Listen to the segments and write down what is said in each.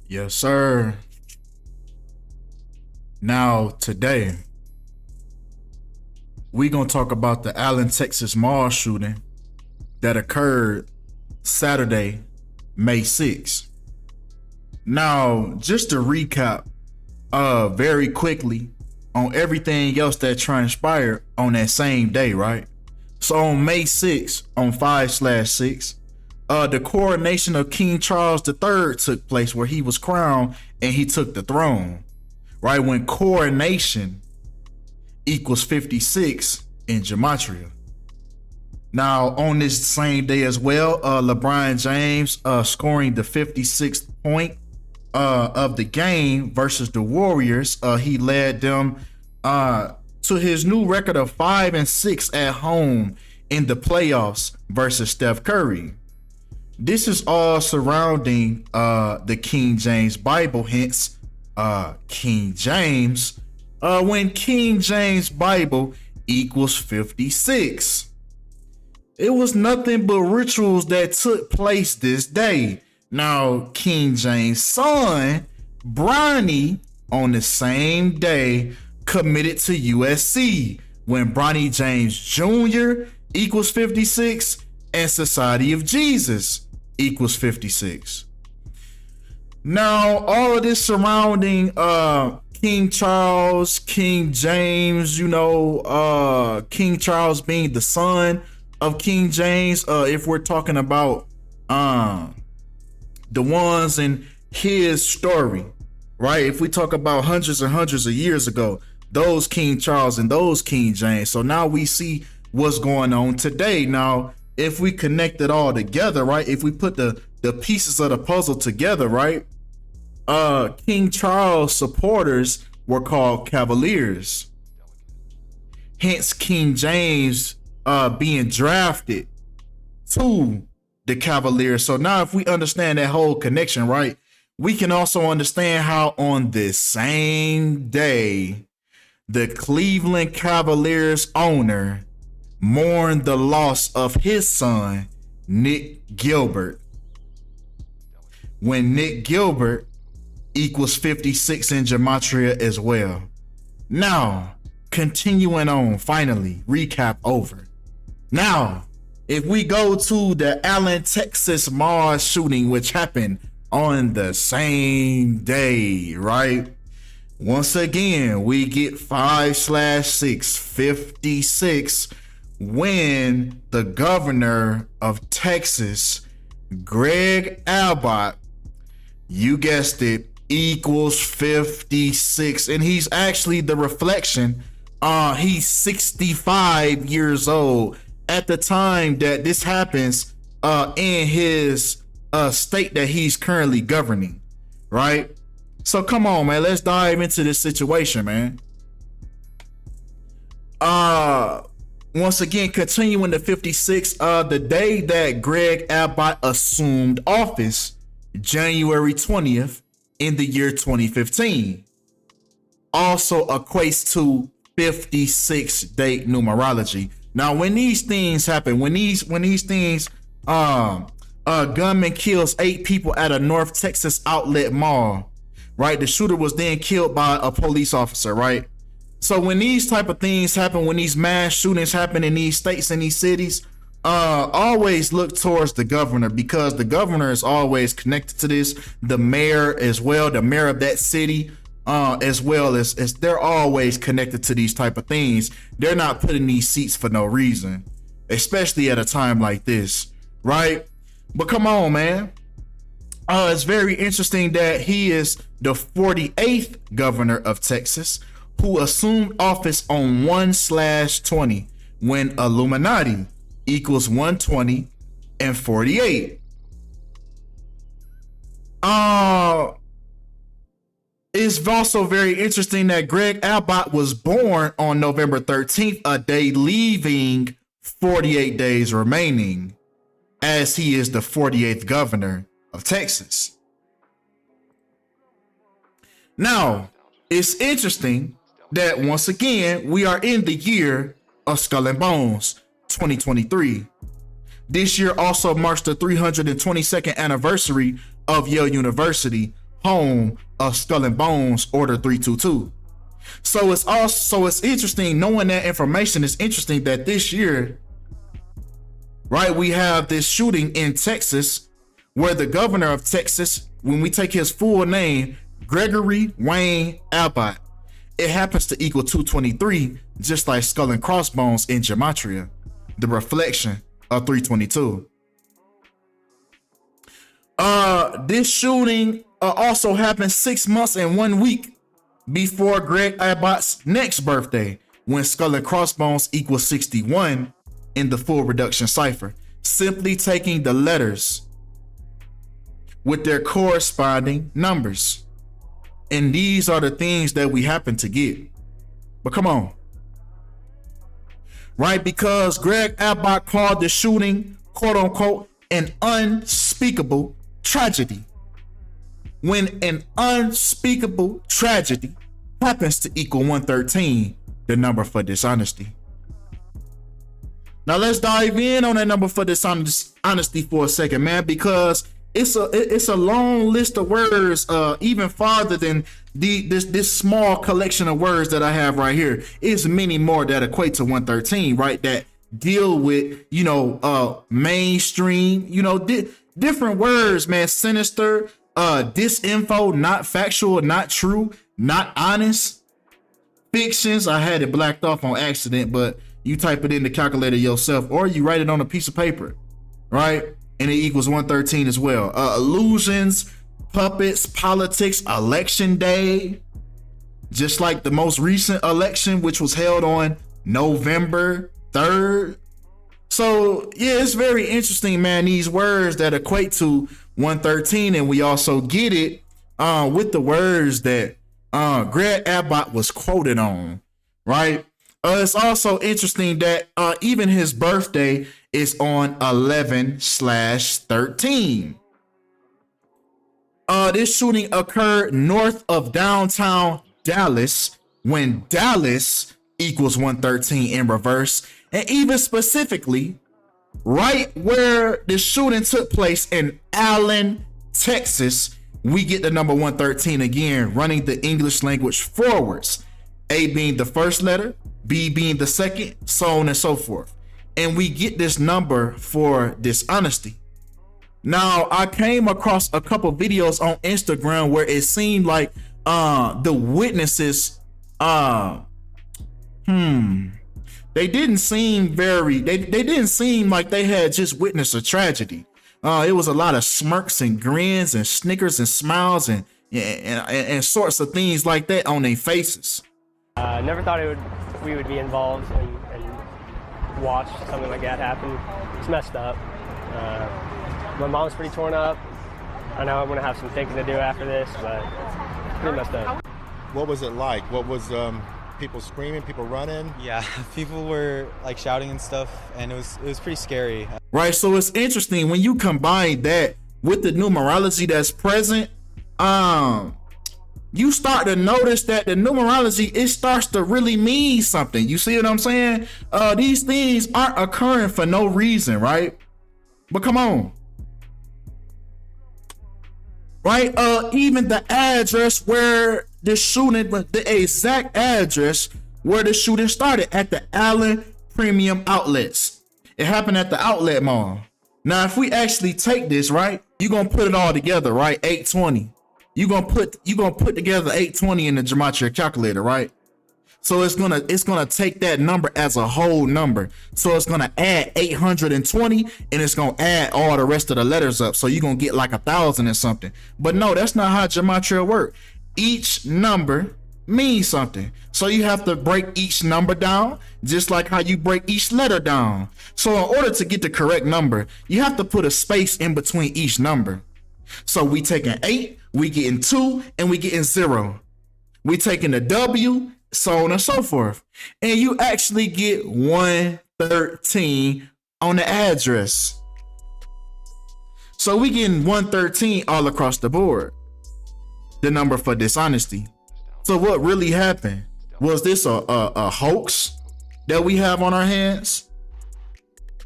Yes, sir. Now, today, we gonna talk about the Allen, Texas mall shooting that occurred Saturday, May 6th. Now, just to recap, very quickly on everything else that transpired on that same day, right? So on May 6th, on 5/6, the coronation of King Charles III took place, where he was crowned and he took the throne, right? When coronation equals 56 in gematria. Now, on this same day as well, LeBron James scoring the 56th point of the game versus the Warriors. He led them to his new record of 5-6 at home in the playoffs versus Steph Curry. This is all surrounding the King James Bible, hence King James, when King James Bible equals 56. It was nothing but rituals that took place this day. Now, King James' son, Bronny, on the same day committed to USC when Bronny James Jr. equals 56 and Society of Jesus equals 56. Now, all of this surrounding King Charles, King James, King Charles being the son of King James, if we're talking about the ones in his story, right? If we talk about hundreds and hundreds of years ago, those King Charles and those King James. So now we see what's going on today. Now, if we connect it all together, right? If we put the pieces of the puzzle together, right? King Charles supporters were called Cavaliers. Hence King James being drafted to the Cavaliers. So now if we understand that whole connection, right, we can also understand how on this same day, the Cleveland Cavaliers owner mourned the loss of his son, Nick Gilbert, when Nick Gilbert equals 56 in gematria as well. Now, continuing on, finally, recap over. Now, if we go to the Allen, Texas mall shooting, which happened on the same day, right? Once again, we get 5/6, 56, when the governor of Texas, Greg Abbott, you guessed it, equals 56. And he's actually the reflection. He's 65 years old at the time that this happens in his state that he's currently governing, right? So come on, man, let's dive into this situation, man. Once again, continuing to 56, the day that Greg Abbott assumed office, January 20th in the year 2015, also equates to 56 date numerology. Now, when these things happen, when these things, gunman kills 8 people at a North Texas outlet mall, right? The shooter was then killed by a police officer, right? So when these type of things happen, when these mass shootings happen in these states and these cities, always look towards the governor, because the governor is always connected to this. The mayor as well, the mayor of that city, as well as they're always connected to these type of things. They're not putting these seats for no reason, especially at a time like this, right? But come on, man. It's very interesting that he is the 48th governor of Texas who assumed office on 1/20 when Illuminati equals 120 and 48. It's also very interesting that Greg Abbott was born on November 13th, a day leaving 48 days remaining, as he is the 48th governor of Texas. Now, it's interesting that once again, we are in the year of Skull and Bones, 2023. This year also marks the 322nd anniversary of Yale University, home of Skull and Bones Order 322. So it's interesting knowing that information. Is interesting that this year, right, we have this shooting in Texas where the governor of Texas, when we take his full name, Gregory Wayne Abbott, it happens to equal 223, just like Skull and Crossbones in Gematria, the reflection of 322. This shooting also happened 6 months and 1 week before Greg Abbott's next birthday, when Skull and Crossbones equals 61 in the full reduction cipher, simply taking the letters with their corresponding numbers. And these are the things that we happen to get. But come on. Right? Because Greg Abbott called the shooting, quote unquote, an unspeakable tragedy. When an unspeakable tragedy happens to equal 113, the number for dishonesty. Now let's dive in on that number for dishonesty for a second, man, because it's a long list of words, even farther than this small collection of words that I have right here. It's many more that equate to 113, right? That deal with, mainstream, different words, man. Sinister, disinfo, not factual, not true, not honest. Fictions, I had it blacked off on accident, but you type it in the calculator yourself, or you write it on a piece of paper, right? And it equals 113 as well. Illusions, puppets, politics, election day, just like the most recent election, which was held on November 3rd. So yeah, it's very interesting, man, these words that equate to 113, and we also get it with the words that Greg Abbott was quoted on, right? It's also interesting that even his birthday is on 11/13. This shooting occurred north of downtown Dallas, when Dallas equals 113 in reverse, and even specifically right where the shooting took place in Allen, Texas, we get the number 113 again, running the English language forwards, A being the first letter, B being the second, so on and so forth. And we get this number for dishonesty. Now, I came across a couple videos on Instagram where it seemed like the witnesses, they didn't seem they didn't seem like they had just witnessed a tragedy. It was a lot of smirks and grins and snickers and smiles and sorts of things like that on their faces. Never thought we would be involved and watch something like that happen. It's messed up. My mom's pretty torn up. I know I'm gonna have some thinking to do after this, but it's pretty messed up. What was it like? What was people screaming, people running? Yeah, people were like shouting and stuff, and it was pretty scary. Right, so it's interesting when you combine that with the numerology that's present. You start to notice that the numerology, it starts to really mean something. You see what I'm saying? These things aren't occurring for no reason, right? But come on. Right? Even the address where the shooting, the exact address where the shooting started, at the Allen Premium Outlets. It happened at the Outlet Mall. Now, if we actually take this, right, you're gonna put it all together, right? 820. You're gonna put together 820 in the gematria calculator, right? So it's gonna take that number as a whole number. So it's gonna add 820, and it's gonna add all the rest of the letters up. So you're gonna get like 1,000 or something. But no, that's not how gematria works. Each number means something. So you have to break each number down, just like how you break each letter down. So in order to get the correct number, you have to put a space in between each number. So we taking 8, we getting 2, and we getting 0. We taking the W, so on and so forth. And you actually get 113 on the address. So we getting 113 all across the board. The number for dishonesty. So what really happened? Was this a hoax that we have on our hands?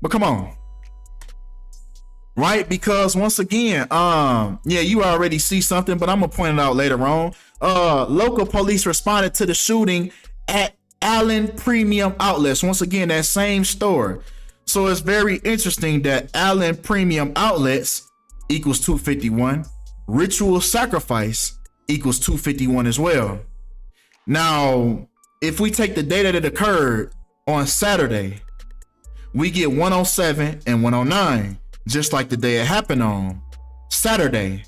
But come on. right? Because once again, yeah, you already see something, but I'm gonna point it out later on. Local police responded to the shooting at Allen Premium Outlets. Once again, that same store. So it's very interesting that Allen Premium Outlets equals 251. Ritual Sacrifice equals 251 as well. Now, if we take the data that occurred on Saturday, we get 107 and 109, just like the day it happened on Saturday.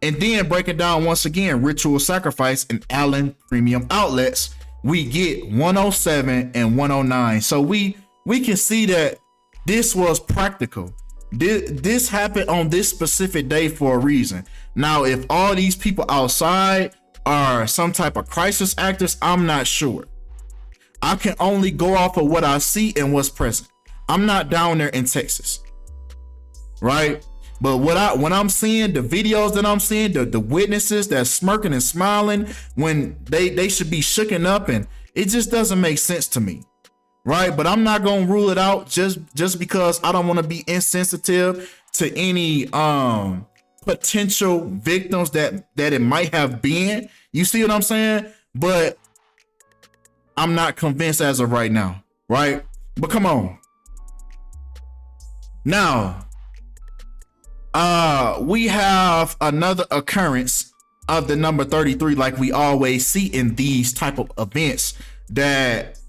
And then breaking down once again, Ritual Sacrifice and Allen Premium Outlets, we get 107 and 109. So we can see that this was practical. This happened on this specific day for a reason. Now, if all these people outside are some type of crisis actors, I'm not sure. I can only go off of what I see and what's present. I'm not down there in Texas, right? But when I'm seeing the videos that I'm seeing, the witnesses that's smirking and smiling when they should be shooken up, and it just doesn't make sense to me, right? But I'm not gonna rule it out just because I don't want to be insensitive to any potential victims that it might have been. You see what I'm saying? But I'm not convinced as of right now, right? But come on. Now, we have another occurrence of the number 33, like we always see in these type of events that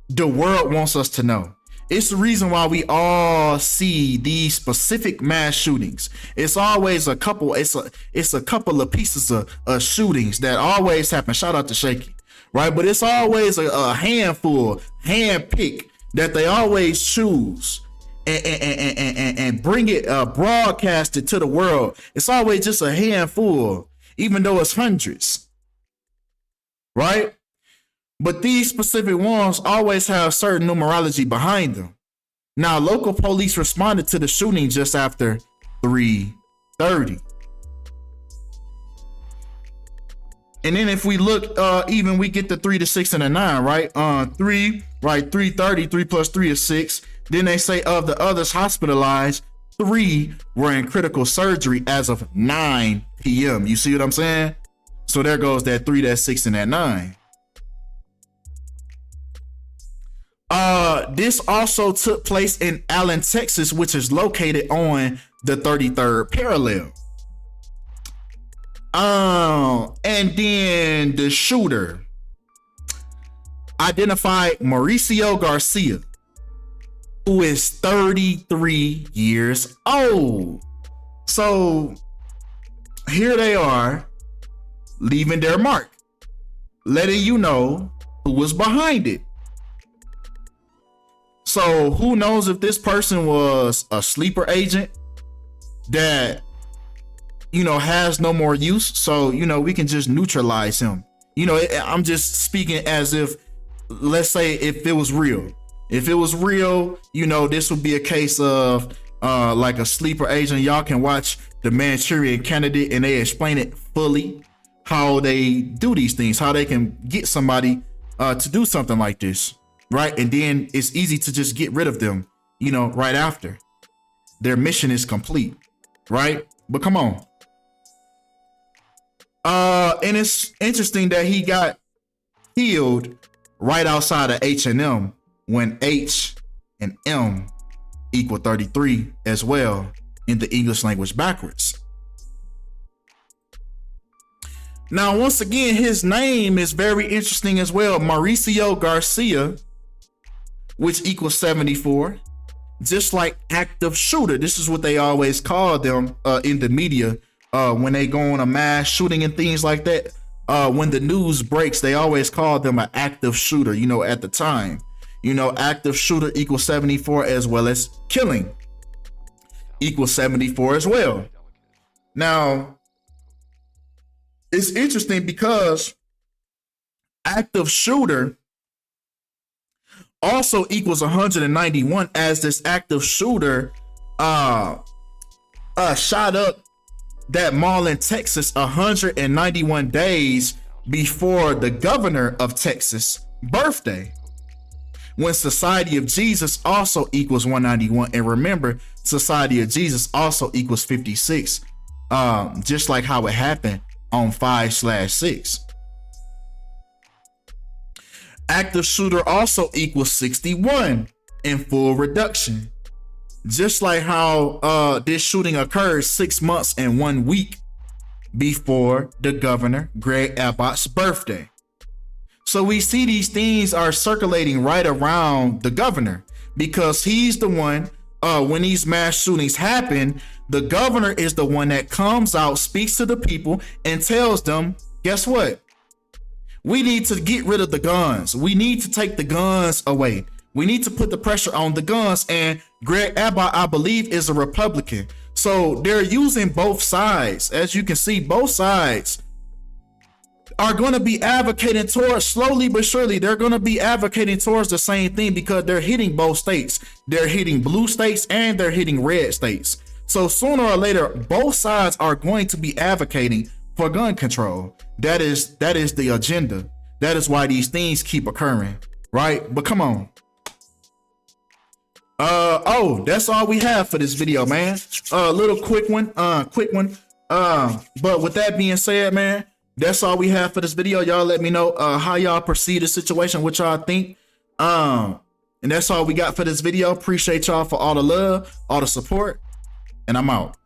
the world wants us to know. It's the reason why we all see these specific mass shootings. It's always a couple. It's a couple of pieces of shootings that always happen. Shout out to Shaky, right? But it's always a handful, handpick that they always choose and bring it broadcasted to the world. It's always just a handful, even though it's hundreds, right? But these specific ones always have certain numerology behind them. Now, local police responded to the shooting just after 3:30. And then if we look, even we get the 3, the 6, and the 9, right? 3, right? 3:30, 3 plus 3 is 6. Then they say of the others hospitalized, 3 were in critical surgery as of 9 p.m. You see what I'm saying? So there goes that 3, that 6, and that 9. This also took place in Allen, Texas, which is located on the 33rd parallel. And then the shooter identified Mauricio Garcia, who is 33 years old. So here they are leaving their mark, letting you know who was behind it. So who knows if this person was a sleeper agent that, has no more use. So, we can just neutralize him. I'm just speaking as if, let's say if it was real. If it was real, this would be a case of like a sleeper agent. Y'all can watch The Manchurian Candidate and they explain it fully, how they do these things, how they can get somebody to do something like this. Right. And then it's easy to just get rid of them, right after their mission is complete. Right. But come on. And it's interesting that he got killed right outside of H&M when H and M equal 33 as well in the English language backwards. Now, once again, his name is very interesting as well. Mauricio Garcia, which equals 74, just like active shooter. This is what they always call them in the media when they go on a mass shooting and things like that. When the news breaks, they always call them an active shooter, at the time. Active shooter equals 74, as well as killing equals 74 as well. Now, it's interesting because active shooter also equals 191, as this active shooter shot up that mall in Texas 191 days before the governor of Texas' birthday. when Society of Jesus also equals 191. And remember, Society of Jesus also equals 56, just like how it happened on 5/6. Active shooter also equals 61 in full reduction, just like how this shooting occurred 6 months and 1 week before the governor Greg Abbott's birthday. So we see these things are circulating right around the governor, because he's the one, when these mass shootings happen, the governor is the one that comes out, speaks to the people, and tells them, guess what? We need to get rid of the guns. We need to take the guns away. We need to put the pressure on the guns. And Greg Abbott, I believe, is a Republican. So they're using both sides. As you can see, both sides are going to be advocating towards, slowly but surely, they're going to be advocating towards the same thing, because they're hitting both states. They're hitting blue states and they're hitting red states. So sooner or later, both sides are going to be advocating for gun control. That is the agenda. That is why these things keep occurring, right? But come on. Oh, that's all we have for this video, man. Little quick one. But with that being said, man, that's all we have for this video. Y'all let me know how y'all perceive the situation, what y'all think. And that's all we got for this video. Appreciate y'all for all the love, all the support, and I'm out.